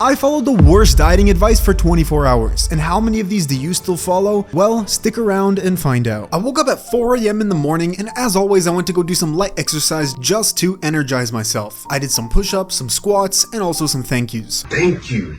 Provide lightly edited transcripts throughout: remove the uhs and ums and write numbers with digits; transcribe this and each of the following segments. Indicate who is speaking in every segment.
Speaker 1: I followed the worst dieting advice for 24 hours, and how many of these do you still follow? Well, stick around and find out. I woke up at 4 a.m. in the morning, and as always, I went to go do some light exercise just to energize myself. I did some push-ups, some squats, and also some thank yous.
Speaker 2: Thank you.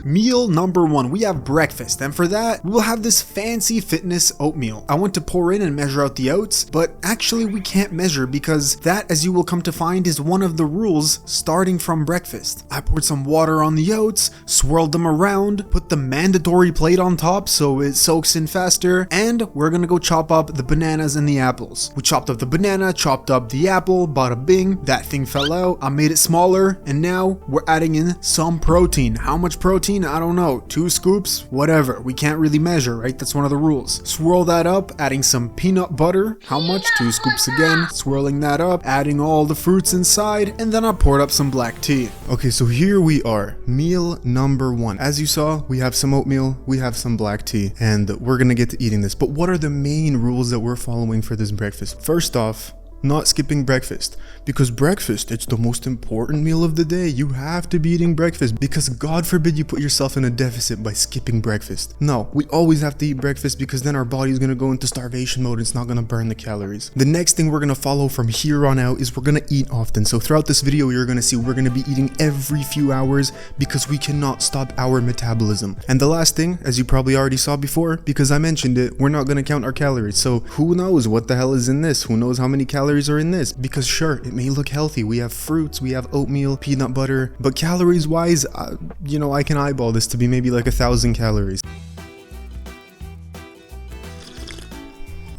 Speaker 1: Meal number 1, we have breakfast, and for that, we'll have this fancy fitness oatmeal. I went to pour in and measure out the oats, but actually we can't measure because that, as you will come to find, is one of the rules starting from breakfast. I poured some water on the oats, swirled them around, put the mandatory plate on top so it soaks in faster, and we're gonna go chop up the bananas and the apples. We chopped up the banana, chopped up the apple, bada bing, that thing fell out, I made it smaller, and now we're adding in some protein. How much protein? I don't know, 2 scoops? Whatever, we can't really measure, right? That's one of the rules. Swirl that up, adding some peanut butter. How much? 2 scoops again, swirling that up, adding all the fruits inside, and then I poured up some black tea. Okay, so here we are. Meal number 1. As you saw, we have some oatmeal, we have some black tea, and we're gonna get to eating this. But what are the main rules that we're following for this breakfast? First off, not skipping breakfast, because breakfast, it's the most important meal of the day. You have to be eating breakfast because God forbid you put yourself in a deficit by skipping breakfast. No, we always have to eat breakfast because then our body's gonna go into starvation mode and it's not gonna burn the calories. The next thing we're gonna follow from here on out is we're gonna eat often. So throughout this video, you're gonna see we're gonna be eating every few hours because we cannot stop our metabolism. And the last thing, as you probably already saw before, because I mentioned it, we're not gonna count our calories. So who knows what the hell is in this? Who knows how many calories are in this? Because sure, it may look healthy. We have fruits, we have oatmeal, peanut butter, but calories wise, I can eyeball this to be maybe like 1,000 calories.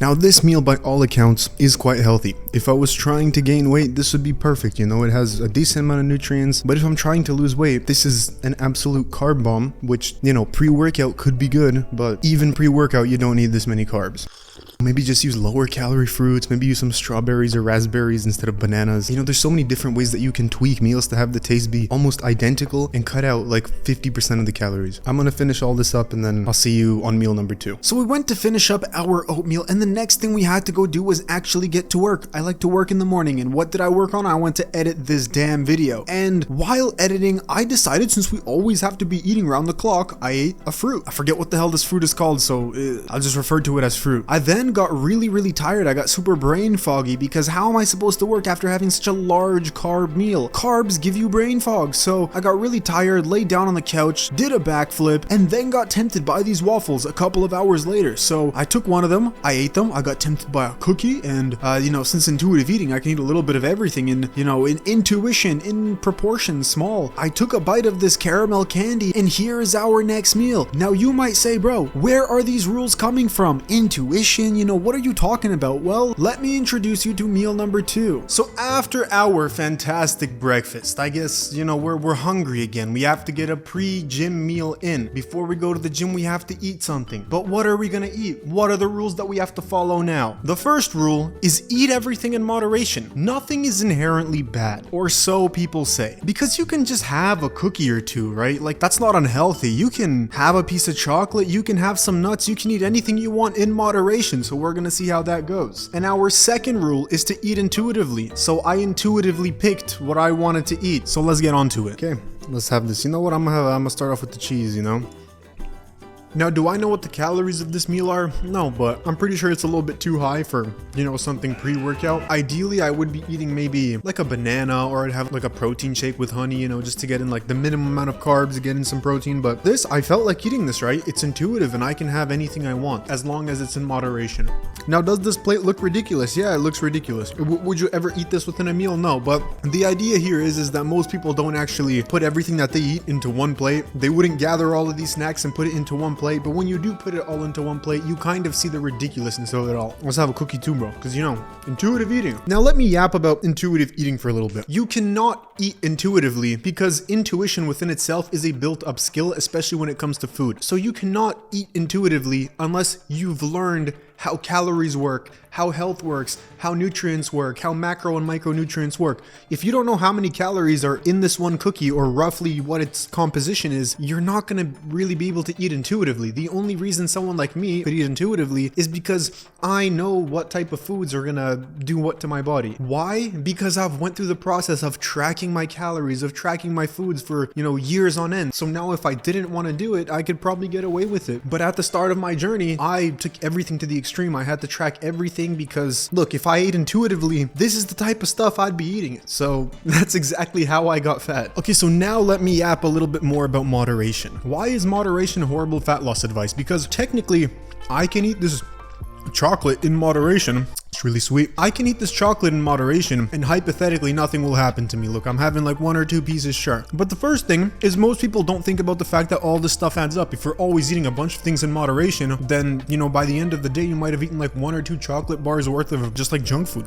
Speaker 1: Now this meal by all accounts is quite healthy. If I was trying to gain weight, this would be perfect, it has a decent amount of nutrients, but if I'm trying to lose weight, this is an absolute carb bomb, which, pre-workout could be good, but even pre-workout, you don't need this many carbs. Maybe just use lower calorie fruits, maybe use some strawberries or raspberries instead of bananas. There's so many different ways that you can tweak meals to have the taste be almost identical and cut out like 50% of the calories. I'm gonna finish all this up and then I'll see you on meal number 2. So we went to finish up our oatmeal, and the next thing we had to go do was actually get to work. I like to work in the morning, and what did I work on? I went to edit this damn video. And while editing, I decided, since we always have to be eating around the clock, I ate a fruit. I forget what the hell this fruit is called, so I'll just refer to it as fruit. I then got really tired. I got super brain foggy because how am I supposed to work after having such a large carb meal? Carbs give you brain fog. So I got really tired, laid down on the couch, did a backflip, and then got tempted by these waffles a couple of hours later. So I took one of them, I ate them, I got tempted by a cookie, and since intuitive eating, I can eat a little bit of everything, and in intuition, in proportion, small. I took a bite of this caramel candy, and here is our next meal. Now you might say, bro, where are these rules coming from? Intuition, what are you talking about? Well, let me introduce you to meal number 2. So after our fantastic breakfast, I guess, we're hungry again. We have to get a pre-gym meal in. Before we go to the gym, we have to eat something. But what are we gonna eat? What are the rules that we have to follow now? The first rule is eat everything in moderation. Nothing is inherently bad, or so people say. Because you can just have a cookie or two, right? Like, that's not unhealthy. You can have a piece of chocolate, you can have some nuts, you can eat anything you want in moderation. So we're gonna see how that goes. And our second rule is to eat intuitively. So I intuitively picked what I wanted to eat. So let's get on to it. Okay, let's have this. You know what? I'm gonna start off with the cheese, Now, do I know what the calories of this meal are? No, but I'm pretty sure it's a little bit too high for, something pre-workout. Ideally, I would be eating maybe like a banana, or I'd have like a protein shake with honey, just to get in like the minimum amount of carbs, get in some protein. But this, I felt like eating this, right? It's intuitive and I can have anything I want as long as it's in moderation. Now, does this plate look ridiculous? Yeah, it looks ridiculous. Would you ever eat this within a meal? No, but the idea here is that most people don't actually put everything that they eat into one plate. They wouldn't gather all of these snacks and put it into one plate, but when you do put it all into one plate, you kind of see the ridiculousness of it all. Let's have a cookie too, bro, because intuitive eating. Now let me yap about intuitive eating for a little bit. You cannot eat intuitively because intuition within itself is a built-up skill, especially when it comes to food. So you cannot eat intuitively unless you've learned how calories work, how health works, how nutrients work, how macro and micronutrients work. If you don't know how many calories are in this one cookie or roughly what its composition is, you're not gonna really be able to eat intuitively. The only reason someone like me could eat intuitively is because I know what type of foods are gonna do what to my body. Why? Because I've went through the process of tracking my calories, of tracking my foods for, years on end. So now if I didn't want to do it, I could probably get away with it. But at the start of my journey, I took everything to the extreme. I had to track everything because, look, if I ate intuitively, this is the type of stuff I'd be eating. So that's exactly how I got fat. Okay, so now let me yap a little bit more about moderation. Why is moderation horrible fat loss advice? Because technically, I can eat this chocolate in moderation. It's really sweet. I can eat this chocolate in moderation and hypothetically nothing will happen to me. Look, I'm having like 1 or 2 pieces, sure. But the first thing is most people don't think about the fact that all this stuff adds up. If you're always eating a bunch of things in moderation, then, by the end of the day, you might have eaten like 1 or 2 chocolate bars worth of just like junk food.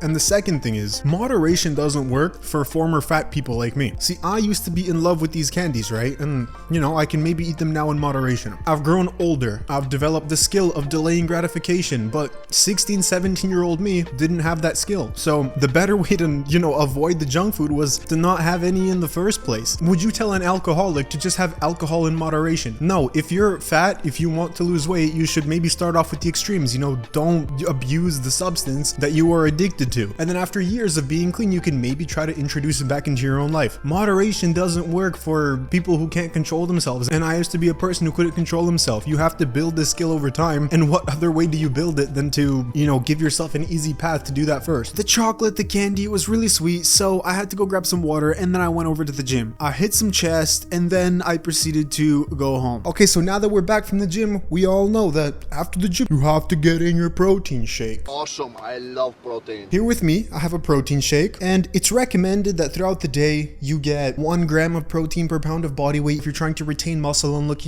Speaker 1: And the second thing is, moderation doesn't work for former fat people like me. See, I used to be in love with these candies, right? And, I can maybe eat them now in moderation. I've grown older. I've developed the skill of delaying gratification, but 16, 17-year-old me didn't have that skill. So the better way to, avoid the junk food was to not have any in the first place. Would you tell an alcoholic to just have alcohol in moderation? No, if you're fat, if you want to lose weight, you should maybe start off with the extremes. Don't abuse the substance that you are addicted to. And then after years of being clean, you can maybe try to introduce it back into your own life. Moderation doesn't work for people who can't control themselves. And I used to be a person who couldn't control himself. You have to build this skill over time. And what other way do you build it than to, give yourself an easy path to do that first? The chocolate, the candy, was really sweet. So I had to go grab some water and then I went over to the gym. I hit some chest and then I proceeded to go home. Okay, so now that we're back from the gym, we all know that after the gym, you have to get in your protein shake.
Speaker 2: Awesome, I love protein.
Speaker 1: Here with me, I have a protein shake, and it's recommended that throughout the day you get 1 gram of protein per pound of body weight if you're trying to retain muscle and look,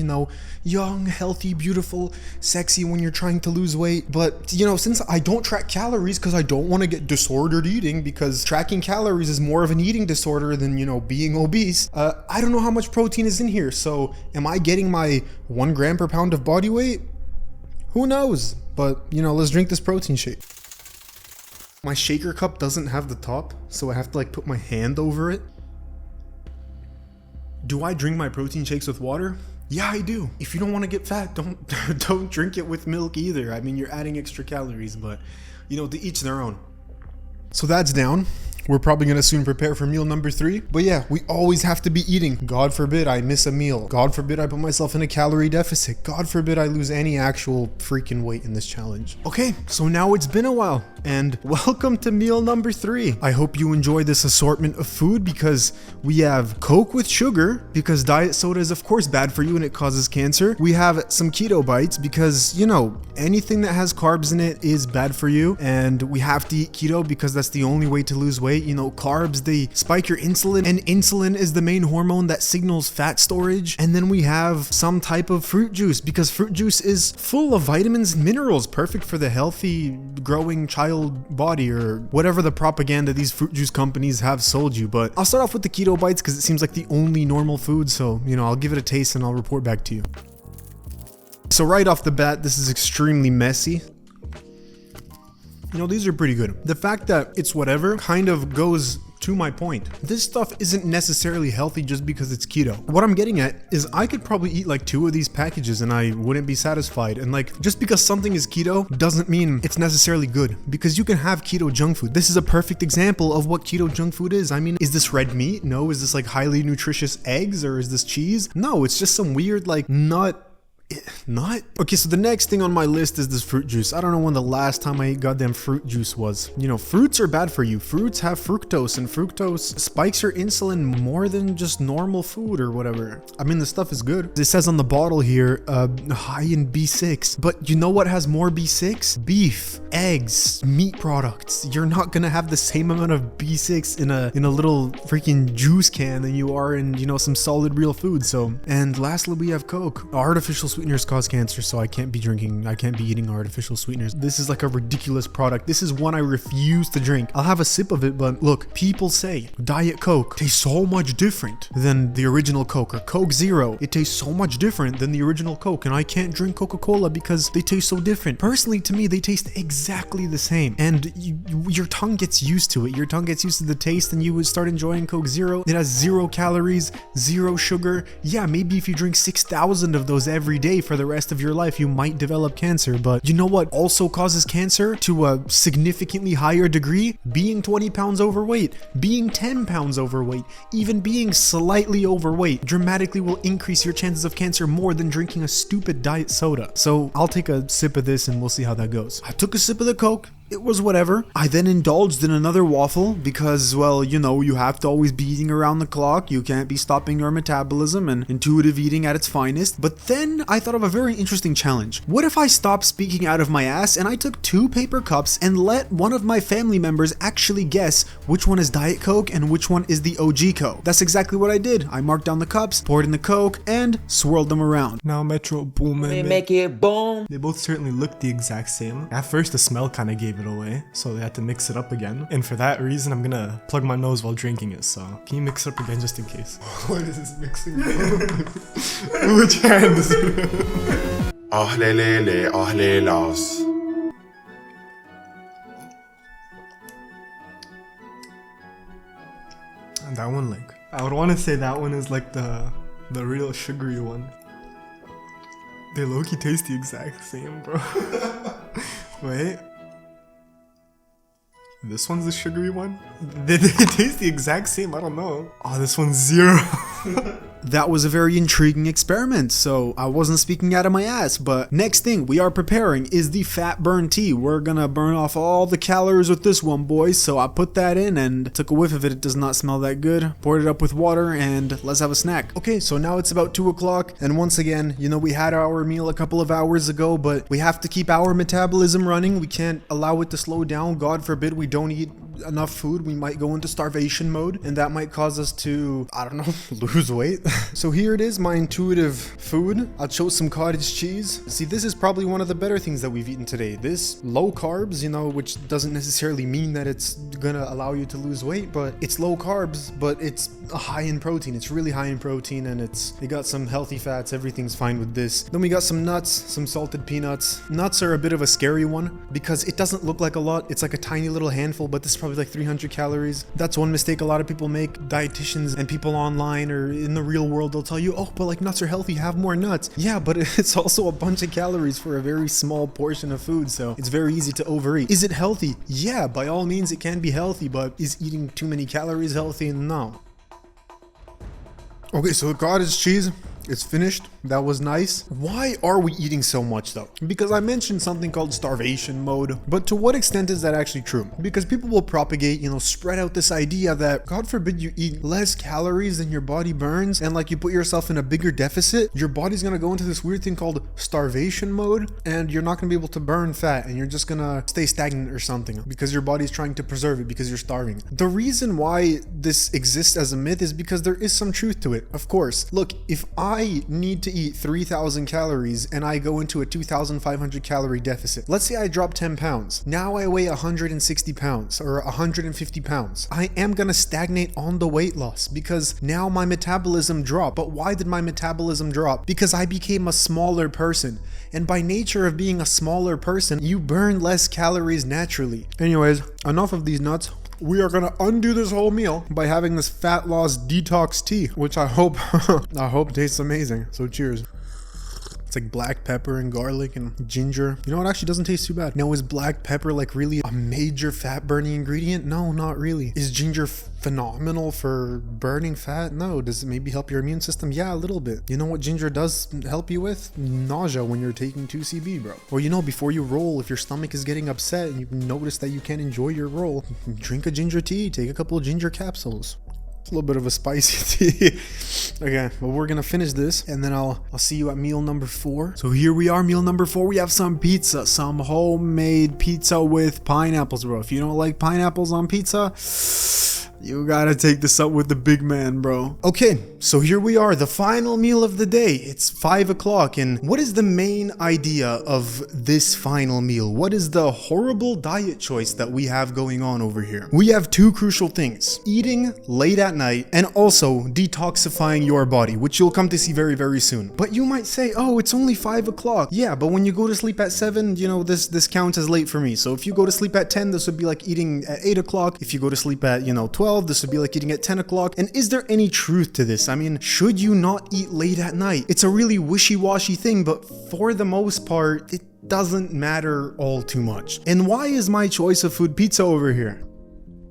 Speaker 1: young, healthy, beautiful, sexy when you're trying to lose weight. But, since I don't track calories because I don't want to get disordered eating, because tracking calories is more of an eating disorder than, being obese, I don't know how much protein is in here. So am I getting my 1 gram per pound of body weight? Who knows? But, let's drink this protein shake. My shaker cup doesn't have the top, so I have to put my hand over it. Do I drink my protein shakes with water? Yeah, I do. If you don't want to get fat, don't drink it with milk either. I mean, you're adding extra calories, but to each their own. So that's down. We're probably going to soon prepare for meal number 3. But yeah, we always have to be eating. God forbid I miss a meal. God forbid I put myself in a calorie deficit. God forbid I lose any actual freaking weight in this challenge. Okay, so now it's been a while. And welcome to meal number 3. I hope you enjoy this assortment of food because we have Coke with sugar because diet soda is of course bad for you and it causes cancer. We have some keto bites because, anything that has carbs in it is bad for you. And we have to eat keto because that's the only way to lose weight. Carbs, they spike your insulin, and insulin is the main hormone that signals fat storage. And then we have some type of fruit juice because fruit juice is full of vitamins and minerals, perfect for the healthy growing child body or whatever the propaganda these fruit juice companies have sold you. But I'll start off with the keto bites because it seems like the only normal food. So, I'll give it a taste and I'll report back to you. So right off the bat, this is extremely messy. These are pretty good. The fact that it's whatever kind of goes to my point. This stuff isn't necessarily healthy just because it's keto. What I'm getting at is I could probably eat 2 of these packages and I wouldn't be satisfied. And just because something is keto doesn't mean it's necessarily good, because you can have keto junk food. This is a perfect example of what keto junk food is. I mean, is this red meat? No. Is this highly nutritious eggs, or is this cheese? No, it's just some weird nut. Not? Okay, so the next thing on my list is this fruit juice. I don't know when the last time I ate goddamn fruit juice was. Fruits are bad for you. Fruits have fructose, and fructose spikes your insulin more than just normal food or whatever. I mean, the stuff is good. It says on the bottle here, high in B6. But you know what has more B6? Beef, eggs, meat products. You're not gonna have the same amount of B6 in a little freaking juice can than you are in, some solid real food. So, and lastly, we have Coke. Artificial sweeteners cause cause cancer, so I can't be eating artificial sweeteners. This is like a ridiculous product. This is one I refuse to drink. I'll have a sip of it, but look, people say Diet Coke tastes so much different than the original Coke, or Coke Zero. It tastes so much different than the original Coke, and I can't drink Coca-Cola because they taste so different. Personally, to me, they taste exactly the same, and your tongue gets used to it. Your tongue gets used to the taste, and you would start enjoying Coke Zero. It has 0 calories, 0 sugar. Yeah, maybe if you drink 6,000 of those every day for the rest of your life, you might develop cancer. But you know what also causes cancer to a significantly higher degree? Being 20 pounds overweight, being 10 pounds overweight, even being slightly overweight dramatically will increase your chances of cancer more than drinking a stupid diet soda. So I'll take a sip of this and we'll see how that goes. I took a sip of the Coke. It was whatever. I then indulged in another waffle because, well, you know, you have to always be eating around the clock. You can't be stopping your metabolism, and intuitive eating at its finest. But then I thought of a very interesting challenge. What if I stopped speaking out of my ass and I took 2 paper cups and let one of my family members actually guess which one is Diet Coke and which one is the OG Coke? That's exactly what I did. I marked down the cups, poured in the Coke, and swirled them around.
Speaker 3: Now Metro Boomin.
Speaker 4: We make it boom.
Speaker 3: They both certainly looked the exact same. At first the smell kind of gave it away, so they had to mix it up again. And for that reason, I'm gonna plug my nose while drinking it, so can you mix it up again just in case? What is this mixing? Which hand is it?
Speaker 5: Ahlelele, ahlelas.
Speaker 3: And that one, like, I would want to say that one is like the real sugary one. They low-key taste the exact same, bro. Wait. This one's the sugary one? They taste the exact same, I don't know. Oh, this one's 0.
Speaker 1: That was a very intriguing experiment, so I wasn't speaking out of my ass. But next thing we are preparing is the fat burn tea. We're gonna burn off all the calories with this one, boys. So I put that in and took a whiff of it. It does not smell that good. Poured it up with water and let's have a snack. Okay, so now it's about 2 o'clock, and once again, you know, we had our meal a couple of hours ago, but we have to keep our metabolism running. We can't allow it to slow down. God forbid we don't eat enough food, we might go into starvation mode, and that might cause us to, I don't know, lose weight. So here it is, my intuitive food. I chose some cottage cheese. See, this is probably one of the better things that we've eaten today. This low carbs, you know, which doesn't necessarily mean that it's gonna allow you to lose weight, but it's low carbs, but it's high in protein. It's really high in protein, and it got some healthy fats. Everything's fine with this. Then we got some nuts, some salted peanuts. Nuts are a bit of a scary one because it doesn't look like a lot. It's like a tiny little handful, but this is probably like 300 calories. That's one mistake a lot of people make. Dietitians and people online or in the real world, they'll tell you, oh, but like nuts are healthy, have more nuts. Yeah, but it's also a bunch of calories for a very small portion of food, so it's very easy to overeat. Is it healthy? Yeah, by all means it can be healthy, but is eating too many calories healthy? No. Okay, so the cottage cheese, it's finished. That was nice. Why are we eating so much though? Because I mentioned something called starvation mode, but to what extent is that actually true? Because people will propagate, you know, spread out this idea that God forbid you eat less calories than your body burns, and like you put yourself in a bigger deficit, your body's gonna go into this weird thing called starvation mode, and you're not gonna be able to burn fat, and you're just gonna stay stagnant or something because your body's trying to preserve it because you're starving. The reason why this exists as a myth is because there is some truth to it, of course. Look, if I need to eat 3,000 calories and I go into a 2,500 calorie deficit. Let's say I drop 10 pounds. Now I weigh 160 pounds or 150 pounds. I am gonna stagnate on the weight loss because now my metabolism dropped. But why did my metabolism drop? Because I became a smaller person. And by nature of being a smaller person, you burn less calories naturally. Anyways, enough of these nuts. We are gonna undo this whole meal by having this fat loss detox tea, which I hope tastes amazing. So cheers. It's like black pepper and garlic and ginger. You know, it actually doesn't taste too bad. Now, is black pepper like really a major fat burning ingredient? No, not really. Is ginger phenomenal for burning fat? No. Does it maybe help your immune system? Yeah, a little bit. You know what ginger does help you with? Nausea when you're taking 2CB, bro. Or you know, before you roll, if your stomach is getting upset and you notice that you can't enjoy your roll, drink a ginger tea, take a couple of ginger capsules. It's a little bit of a spicy tea. Okay, well, we're gonna finish this and then I'll see you at meal number 4. So here we are, meal number 4. We have some pizza, some homemade pizza with pineapples, bro. If you don't like pineapples on pizza, You gotta take this up with the big man, bro. Okay, so here we are, the final meal of the day. It's 5 o'clock, and what is the main idea of this final meal? What is the horrible diet choice that we have going on over here? We have two crucial things: eating late at night and also detoxifying your body, which you'll come to see very, very soon. But you might say, oh, it's only 5 o'clock. Yeah, but when you go to sleep at 7, you know, this counts as late for me. So if you go to sleep at 10, this would be like eating at 8 o'clock. If you go to sleep at, 12, this would be like eating at 10 o'clock. And is there any truth to this? I mean, should you not eat late at night? It's a really wishy-washy thing, but for the most part, it doesn't matter all too much. And why is my choice of food pizza over here?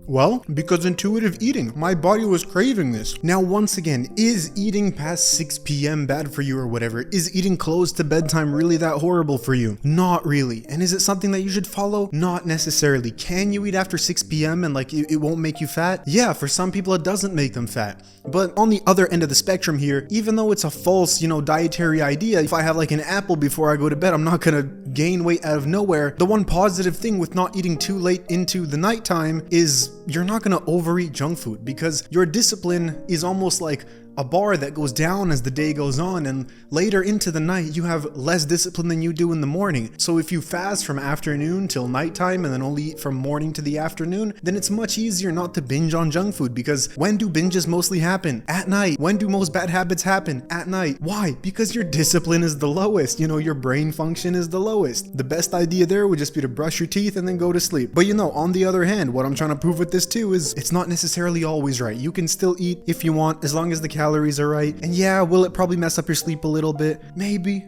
Speaker 1: Well, because intuitive eating. My body was craving this. Now, once again, is eating past 6 p.m. bad for you or whatever? Is eating close to bedtime really that horrible for you? Not really. And is it something that you should follow? Not necessarily. Can you eat after 6 p.m. and it won't make you fat? Yeah, for some people it doesn't make them fat. But on the other end of the spectrum here, even though it's a false, dietary idea, if I have like an apple before I go to bed, I'm not gonna gain weight out of nowhere. The one positive thing with not eating too late into the nighttime is you're not gonna overeat junk food, because your discipline is almost like a bar that goes down as the day goes on, and later into the night you have less discipline than you do in the morning. So if you fast from afternoon till nighttime and then only eat from morning to the afternoon, then it's much easier not to binge on junk food, because when do binges mostly happen? At night. When do most bad habits happen? At night. Why? Because your discipline is the lowest, your brain function is the lowest. The best idea there would just be to brush your teeth and then go to sleep. But on the other hand, what I'm trying to prove with this too is it's not necessarily always right. You can still eat if you want, as long as the calories are right. And yeah, will it probably mess up your sleep a little bit? Maybe,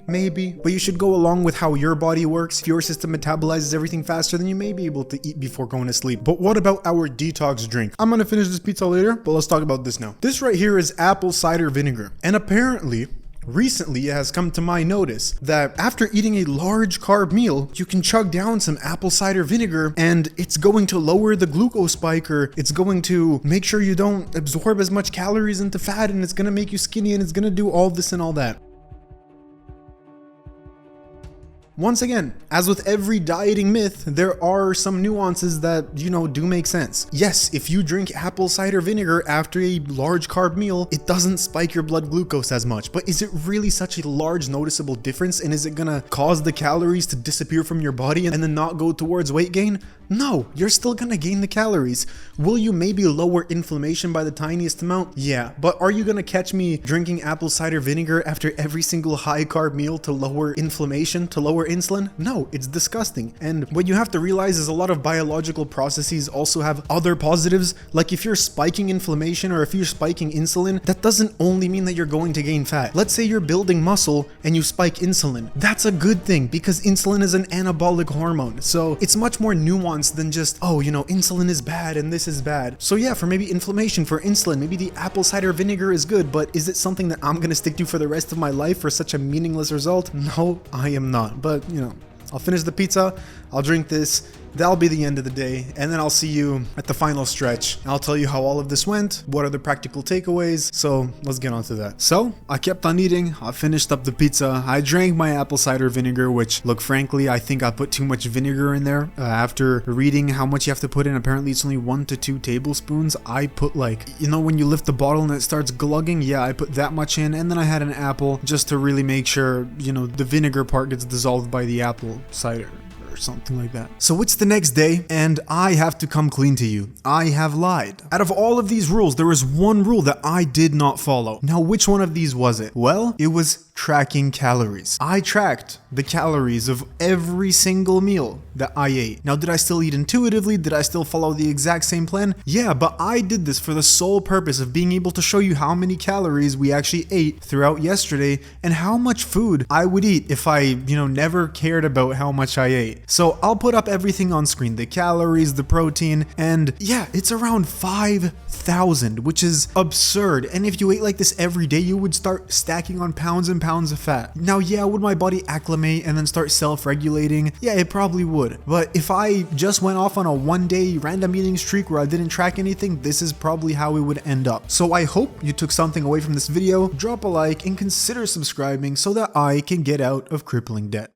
Speaker 1: but you should go along with how your body works. If your system metabolizes everything faster, then you may be able to eat before going to sleep. But what about our detox drink? I'm gonna finish this pizza later, but let's talk about this now. This right here is apple cider vinegar. And apparently, recently, it has come to my notice that after eating a large carb meal, you can chug down some apple cider vinegar and it's going to lower the glucose spike, or it's going to make sure you don't absorb as much calories into fat, and it's going to make you skinny, and it's going to do all this and all that. Once again, as with every dieting myth, there are some nuances that, do make sense. Yes, if you drink apple cider vinegar after a large carb meal, it doesn't spike your blood glucose as much. But is it really such a large noticeable difference? And is it gonna cause the calories to disappear from your body and then not go towards weight gain? No, you're still gonna gain the calories. Will you maybe lower inflammation by the tiniest amount? Yeah, but are you gonna catch me drinking apple cider vinegar after every single high carb meal to lower inflammation, to lower insulin? No, it's disgusting. And what you have to realize is a lot of biological processes also have other positives. Like if you're spiking inflammation or if you're spiking insulin, that doesn't only mean that you're going to gain fat. Let's say you're building muscle and you spike insulin. That's a good thing, because insulin is an anabolic hormone. So it's much more nuanced than just, insulin is bad and this is bad. So yeah, for maybe inflammation, for insulin, maybe the apple cider vinegar is good, but is it something that I'm gonna stick to for the rest of my life for such a meaningless result? No, I am not. But I'll finish the pizza, I'll drink this, that'll be the end of the day, and then I'll see you at the final stretch. I'll tell you how all of this went, what are the practical takeaways, so let's get on to that. So, I kept on eating, I finished up the pizza, I drank my apple cider vinegar, which, look, frankly, I think I put too much vinegar in there. After reading how much you have to put in, apparently it's only 1 to 2 tablespoons. I put when you lift the bottle and it starts glugging, yeah, I put that much in, and then I had an apple just to really make sure, the vinegar part gets dissolved by the apple cider. Something like that. So it's the next day, and I have to come clean to you. I have lied. Out of all of these rules, there was one rule that I did not follow. Now, which one of these was it? Well, it was tracking calories. I tracked the calories of every single meal that I ate. Now, did I still eat intuitively? Did I still follow the exact same plan? Yeah, but I did this for the sole purpose of being able to show you how many calories we actually ate throughout yesterday and how much food I would eat if I, never cared about how much I ate. So I'll put up everything on screen, the calories, the protein, and yeah, it's around 5,000, which is absurd. And if you ate like this every day, you would start stacking on pounds and pounds of fat. Now, yeah, would my body acclimate and then start self-regulating? Yeah, it probably would. But if I just went off on a one-day random eating streak where I didn't track anything, this is probably how it would end up. So I hope you took something away from this video. Drop a like and consider subscribing so that I can get out of crippling debt.